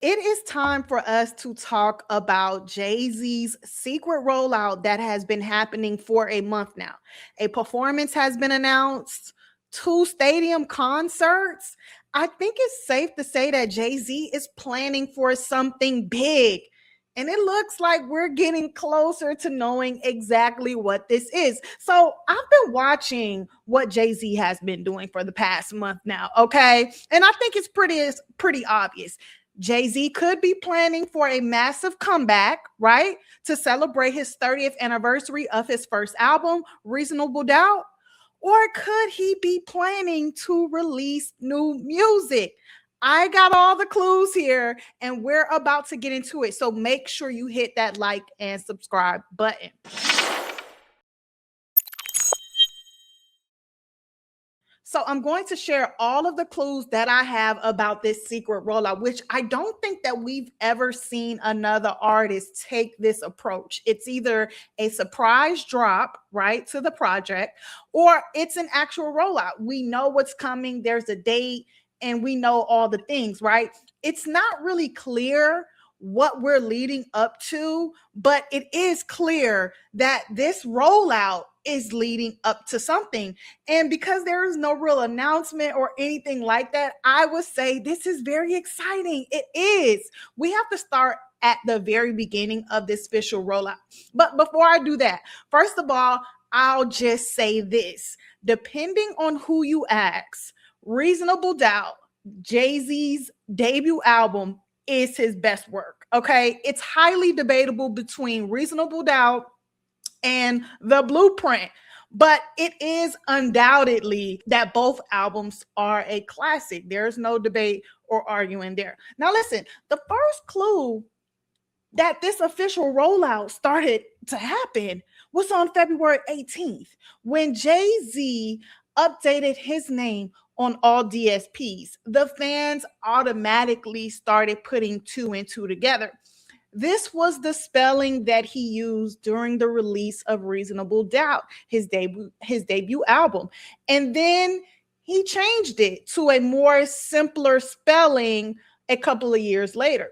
It is time for us to talk about Jay-Z's secret rollout that has been happening for a month now. A performance has been announced, two stadium concerts. I think it's safe to say that Jay-Z is planning for something big. And it looks like we're getting closer to knowing exactly what this is. So I've been watching what Jay-Z has been doing for the past month now, okay? And I think it's pretty obvious. Jay-Z could be planning for a massive comeback, right? To celebrate his 30th anniversary of his first album, Reasonable Doubt. Or could he be planning to release new music? I got all the clues here and we're about to get into it. So make sure you hit that like and subscribe button. So I'm going to share all of the clues that I have about this secret rollout, which I don't think that we've ever seen another artist take this approach. It's either a surprise drop, right, to the project, or it's an actual rollout. We know what's coming, there's a date, and we know all the things, right? It's not really clear what we're leading up to, but it is clear that this rollout is leading up to something. And because there is no real announcement or anything like that, I would say this is very exciting. It is. We have to start at the very beginning of this official rollout. But before I do that, first of all, I'll just say this. Depending on who you ask, Reasonable Doubt, Jay-Z's debut album, is his best work. Okay. It's highly debatable between Reasonable Doubt and The Blueprint, but it is undoubtedly that both albums are a classic. There's no debate or arguing there. Now, listen, the first clue that this official rollout started to happen was on February 18th when Jay-Z updated his name on all DSPs. The fans automatically started putting two and two together. This was the spelling that he used during the release of Reasonable Doubt, his debut album. And then he changed it to a more simpler spelling a couple of years later.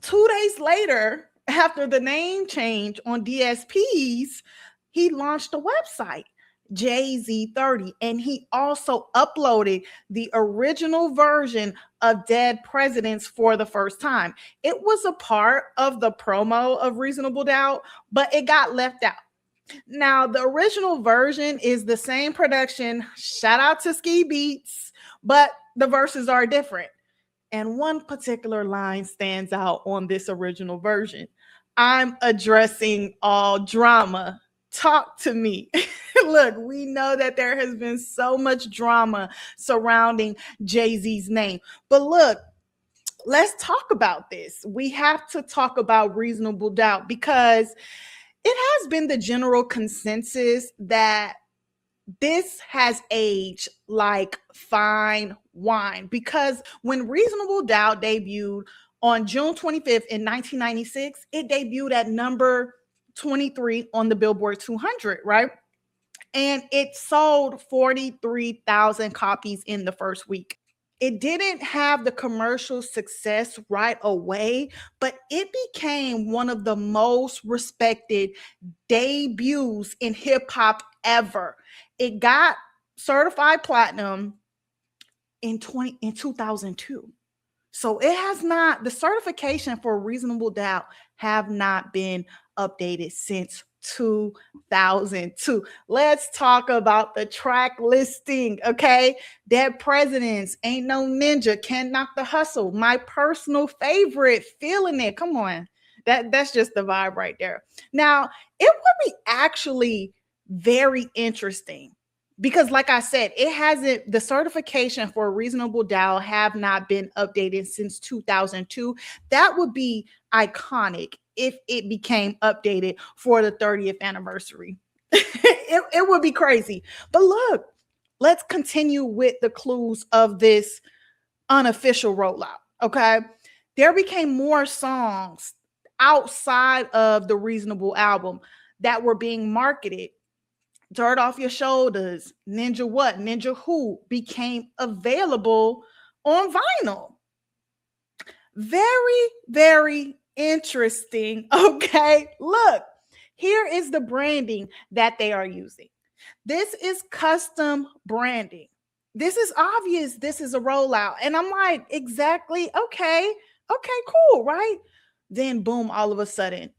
2 days later, after the name change on DSPs, he launched a website, JAY-Z30, and he also uploaded the original version of Dead Presidents for the first time. It was a part of the promo of Reasonable Doubt, but it got left out. Now, the original version is the same production. Shout out to Ski Beats, but the verses are different. And one particular line stands out on this original version. I'm addressing all drama. Talk to me. Look, we know that there has been so much drama surrounding Jay-Z's name. But look, let's talk about this. We have to talk about Reasonable Doubt because it has been the general consensus that this has aged like fine wine because when Reasonable Doubt debuted on June 25th in 1996, it debuted at number 23 on the Billboard 200, right? And it sold 43,000 copies in the first week. It didn't have the commercial success right away, but it became one of the most respected debuts in hip hop ever. It got certified platinum in 2002. So it has not, the certification for Reasonable Doubt have not been updated since 2002. Let's talk about the track listing, okay? Dead Presidents, Ain't No Ninja, Can't Knock the Hustle, my personal favorite, Feeling It. Come on. That's just the vibe right there. Now, it would be actually very interesting because like I said, it hasn't, the certification for Reasonable Doubt have not been updated since 2002. That would be iconic if it became updated for the 30th anniversary. It would be crazy. But look, let's continue with the clues of this unofficial rollout. Okay. There became more songs outside of the Reasonable album that were being marketed. Dirt Off Your Shoulders, Ninja What, Ninja Who became available on vinyl. Very, very interesting. Okay, look, here is the branding that they are using. This is custom branding. This is obvious. This is a rollout. And I'm like, exactly. Okay, cool, right? Then, boom, all of a sudden,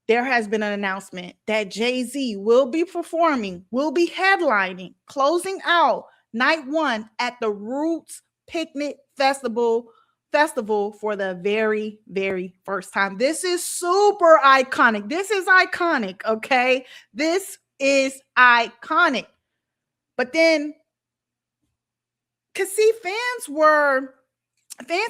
there has been an announcement that Jay-Z will be performing, will be headlining, closing out night one at the Roots Picnic Festival for the very, very first time. This is super iconic. This is iconic, okay? This is iconic. But then, because see, fans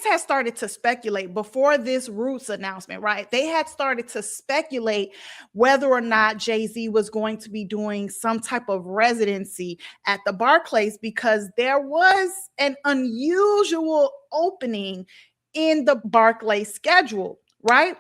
had started to speculate before this Roots announcement, right? They had started to speculate whether or not Jay-Z was going to be doing some type of residency at the Barclays because there was an unusual opening in the Barclays schedule, right?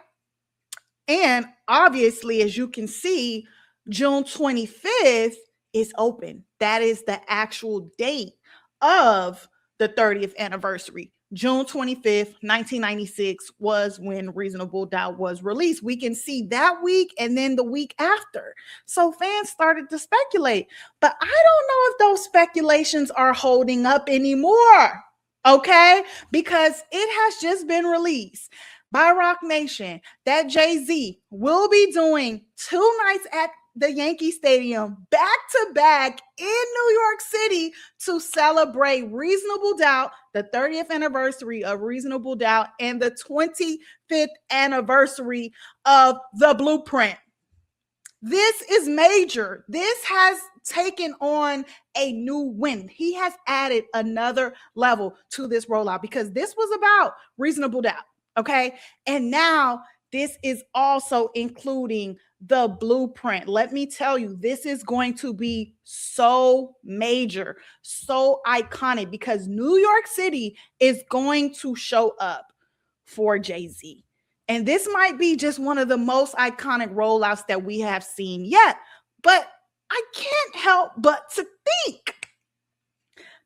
And obviously, as you can see, June 25th is open. That is the actual date of the 30th anniversary. June 25th, 1996 was when Reasonable Doubt was released. We can see that week and then the week after. So fans started to speculate, but I don't know if those speculations are holding up anymore, okay? Because it has just been released by Rock Nation that Jay-Z will be doing 2 nights at the Yankee Stadium back to back in New York City to celebrate Reasonable Doubt, the 30th anniversary of Reasonable Doubt, and the 25th anniversary of The Blueprint. This is major. This has taken on a new win. He has added another level to this rollout because this was about Reasonable Doubt, okay? And now this is also including the Blueprint. Let me tell you, this is going to be so major, so iconic because New York City is going to show up for Jay-Z. And this might be just one of the most iconic rollouts that we have seen yet. But I can't help but to think.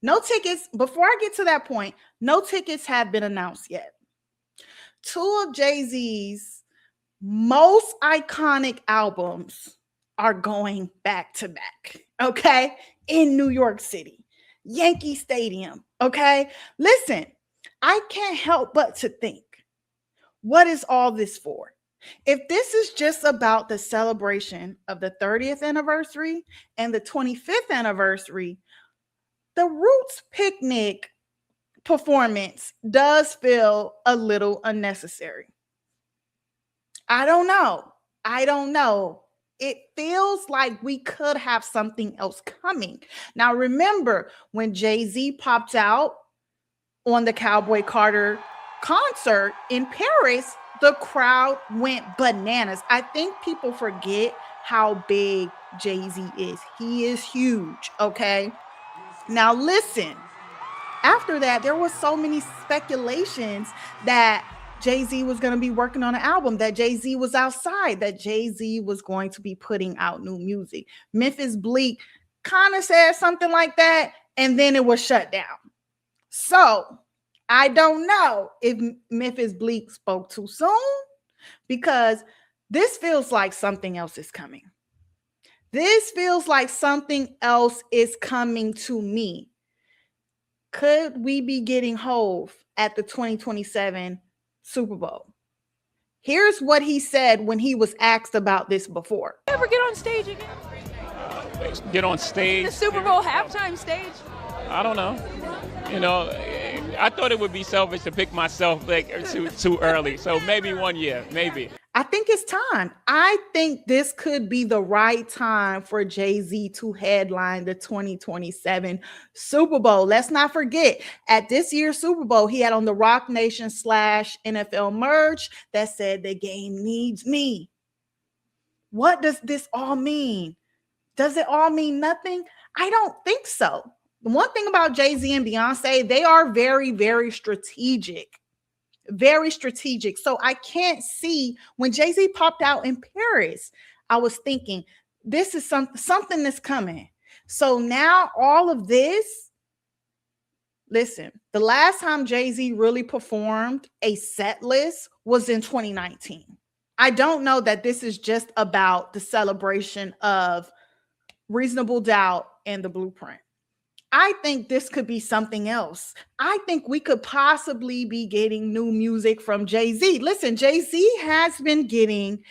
No tickets, before I get to that point, no tickets have been announced yet. 2 of Jay-Z's most iconic albums are going back to back, okay, in New York City, Yankee Stadium, okay? Listen, I can't help but to think, what is all this for? If this is just about the celebration of the 30th anniversary and the 25th anniversary, the Roots Picnic performance does feel a little unnecessary. I don't know. It feels like we could have something else coming. Now, remember when Jay-Z popped out on the Cowboy Carter concert in Paris, the crowd went bananas. I think people forget how big Jay-Z is. He is huge, okay? Now, listen. After that, there was so many speculations that Jay-Z was going to be working on an album, that Jay-Z was outside, that Jay-Z was going to be putting out new music. Memphis Bleak kind of said something like that, and then it was shut down. So I don't know if Memphis Bleak spoke too soon, because this feels like something else is coming. This feels like something else is coming to me. Could we be getting Hove at the 2027 Super Bowl? Here's what he said when he was asked about this before. Ever get on stage again? Get on stage? The Super Bowl halftime stage? I don't know. You know, I thought it would be selfish to pick myself like too early. So maybe one year, maybe. I think it's time. I think this could be the right time for Jay-Z to headline the 2027 Super Bowl. Let's not forget, at this year's Super Bowl, he had on the Rock Nation / NFL merch that said the game needs me. What does this all mean? Does it all mean nothing? I don't think so. The one thing about Jay-Z and Beyonce, they are very, very strategic. Very strategic. So I can't see when Jay-Z popped out in Paris, I was thinking this is something that's coming. So now all of this Listen, the last time Jay-Z really performed a set list was in 2019. I don't know that this is just about the celebration of Reasonable Doubt and the Blueprint. I think this could be something else. I think we could possibly be getting new music from Jay-Z. Listen, Jay-Z has been getting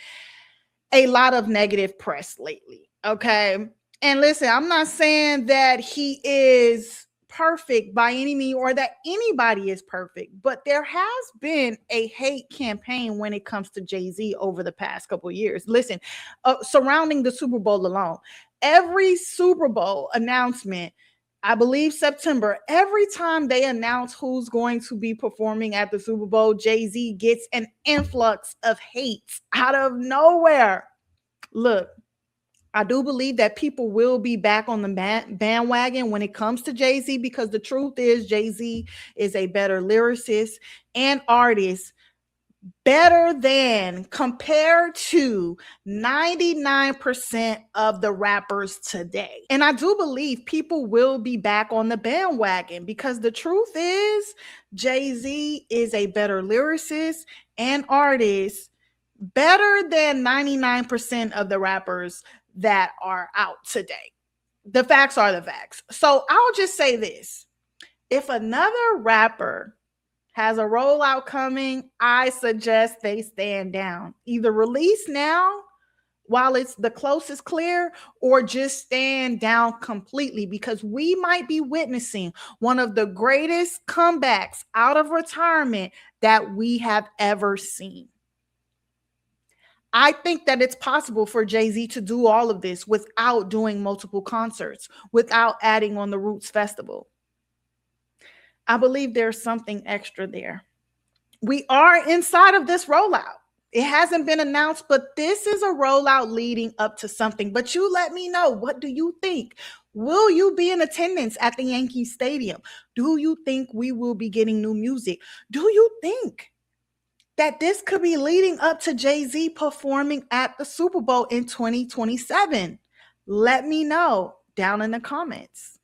a lot of negative press lately. Okay. And listen, I'm not saying that he is perfect by any means or that anybody is perfect, but there has been a hate campaign when it comes to Jay-Z over the past couple of years. Listen, surrounding the Super Bowl alone, every Super Bowl announcement, I believe September, every time they announce who's going to be performing at the Super Bowl, Jay-Z gets an influx of hate out of nowhere. Look, I do believe that people will be back on the bandwagon when it comes to Jay-Z, because the truth is Jay-Z is a better lyricist and artist, better than compared to 99% of the rappers today. And I do believe people will be back on the bandwagon because the truth is Jay-Z is a better lyricist and artist, better than 99% of the rappers that are out today. The facts are the facts. So I'll just say this. If another rapper has a rollout coming, I suggest they stand down. Either release now while it's the closest clear, or just stand down completely, because we might be witnessing one of the greatest comebacks out of retirement that we have ever seen. I think that it's possible for Jay-Z to do all of this without doing multiple concerts, without adding on the Roots Festival. I believe there's something extra there. We are inside of this rollout. It hasn't been announced, but this is a rollout leading up to something. But you let me know, what do you think? Will you be in attendance at the Yankee Stadium? Do you think we will be getting new music? Do you think that this could be leading up to Jay-Z performing at the Super Bowl in 2027? Let me know down in the comments.